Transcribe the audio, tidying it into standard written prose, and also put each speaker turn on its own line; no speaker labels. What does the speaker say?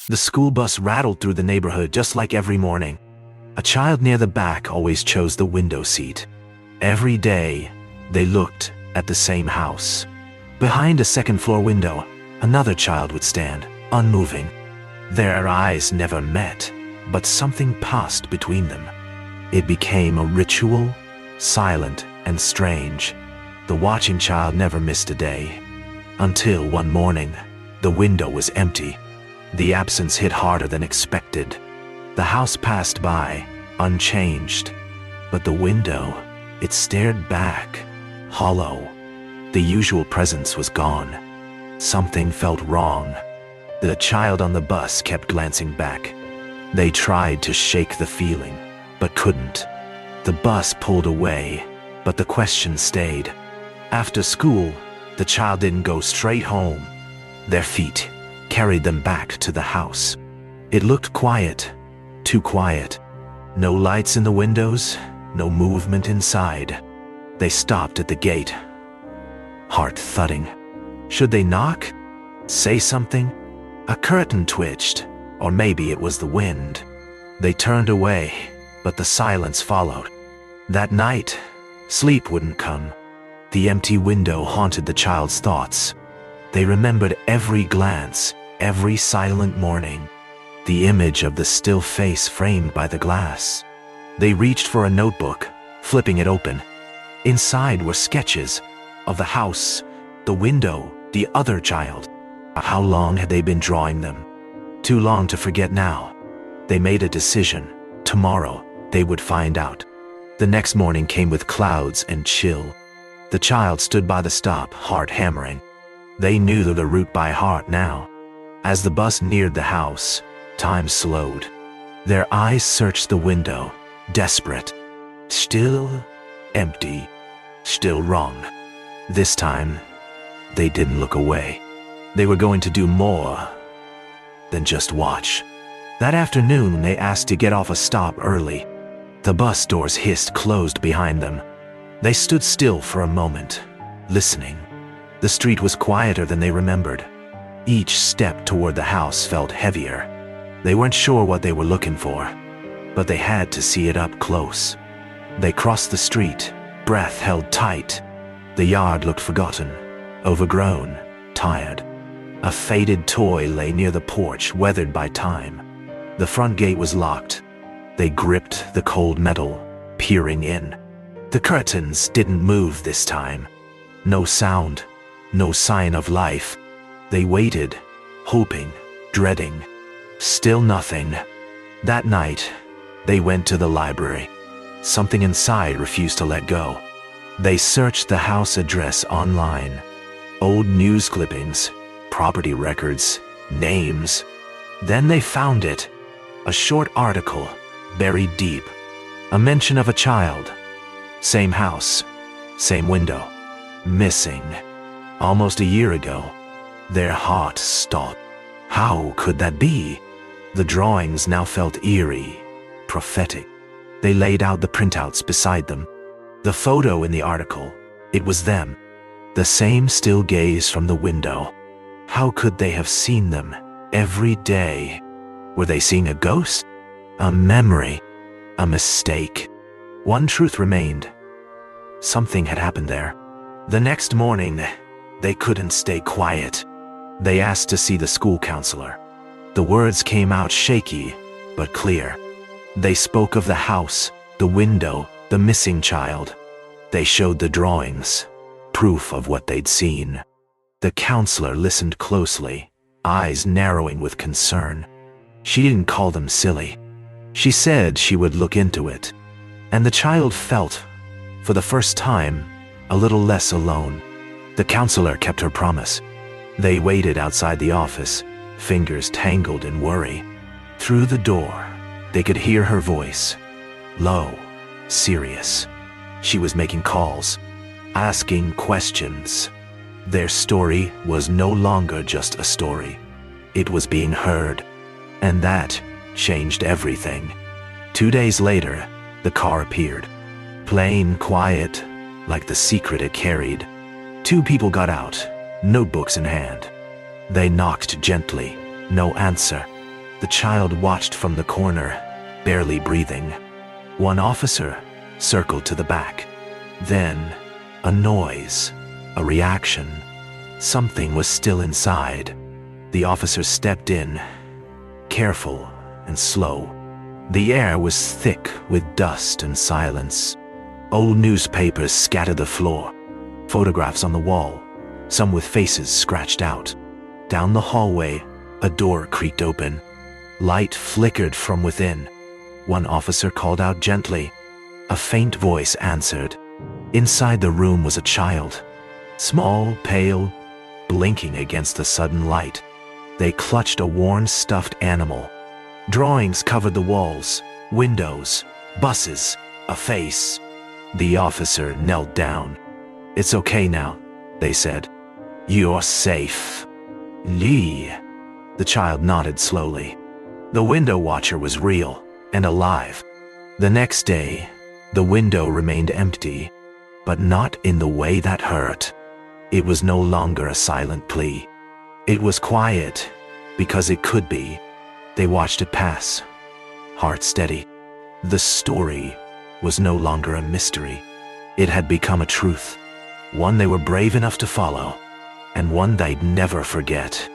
The school bus rattled through the neighborhood just like every morning. A child near the back always chose the window seat. Every day, they looked at the same house. Behind a second-floor window, another child would stand, unmoving. Their eyes never met, but something passed between them. It became a ritual, silent and strange. The watching child never missed a day. Until one morning, the window was empty. The absence hit harder than expected. The house passed by, unchanged. But the window, it stared back, hollow. The usual presence was gone. Something felt wrong. The child on the bus kept glancing back. They tried to shake the feeling, but couldn't. The bus pulled away, but the question stayed. After school, the child didn't go straight home. Their feet carried them back to the house. It looked quiet, too quiet. No lights in the windows, no movement inside. They stopped at the gate, heart thudding. Should they knock? Say something? A curtain twitched, or maybe it was the wind. They turned away, but the silence followed. That night, sleep wouldn't come. The empty window haunted the child's thoughts. They remembered every glance, every silent morning, the image of the still face framed by the glass. They reached for a notebook, flipping it open. Inside were sketches of the house, the window, the other child. How long had they been drawing them? Too long to forget now. They made a decision. Tomorrow, they would find out. The next morning came with clouds and chill. The child stood by the stop, heart hammering. They knew the route by heart now. As the bus neared the house, time slowed. Their eyes searched the window, desperate. Still empty, still wrong. This time, they didn't look away. They were going to do more than just watch. That afternoon, they asked to get off a stop early. The bus doors hissed closed behind them. They stood still for a moment, listening. The street was quieter than they remembered. Each step toward the house felt heavier. They weren't sure what they were looking for, but they had to see it up close. They crossed the street, breath held tight. The yard looked forgotten, overgrown, tired. A faded toy lay near the porch, weathered by time. The front gate was locked. They gripped the cold metal, peering in. The curtains didn't move this time. No sound, no sign of life. They waited, hoping, dreading. Still nothing. That night, they went to the library. Something inside refused to let go. They searched the house address online. Old news clippings, property records, names. Then they found it. A short article, buried deep. A mention of a child. Same house, same window. Missing. Almost a year ago. Their heart stopped. How could that be? The drawings now felt eerie, prophetic. They laid out the printouts beside them. The photo in the article, it was them. The same still gaze from the window. How could they have seen them every day? Were they seeing a ghost? A memory? A mistake? One truth remained. Something had happened there. The next morning, they couldn't stay quiet. They asked to see the school counselor. The words came out shaky, but clear. They spoke of the house, the window, the missing child. They showed the drawings, proof of what they'd seen. The counselor listened closely, eyes narrowing with concern. She didn't call them silly. She said she would look into it. And the child felt, for the first time, a little less alone. The counselor kept her promise. They waited outside the office, fingers tangled in worry. Through the door, they could hear her voice, low, serious. She was making calls, asking questions. Their story was no longer just a story. It was being heard, and that changed everything. 2 days later, the car appeared. Plain, quiet, like the secret it carried. 2 people got out, notebooks in hand. They knocked gently, no answer. The child watched from the corner, barely breathing. One officer circled to the back. Then, a noise, a reaction. Something was still inside. The officer stepped in, careful and slow. The air was thick with dust and silence. Old newspapers scattered the floor, photographs on the wall, some with faces scratched out. Down the hallway, a door creaked open. Light flickered from within. One officer called out gently. A faint voice answered. Inside the room was a child, small, pale, blinking against the sudden light. They clutched a worn stuffed animal. Drawings covered the walls, windows, buses, a face. The officer knelt down. "It's okay now," they said. "You're safe." "Lee." The child nodded slowly. The window watcher was real and alive. The next day, the window remained empty, but not in the way that hurt. It was no longer a silent plea. It was quiet, because it could be. They watched it pass, heart steady. The story was no longer a mystery. It had become a truth, one they were brave enough to follow, and one they'd never forget.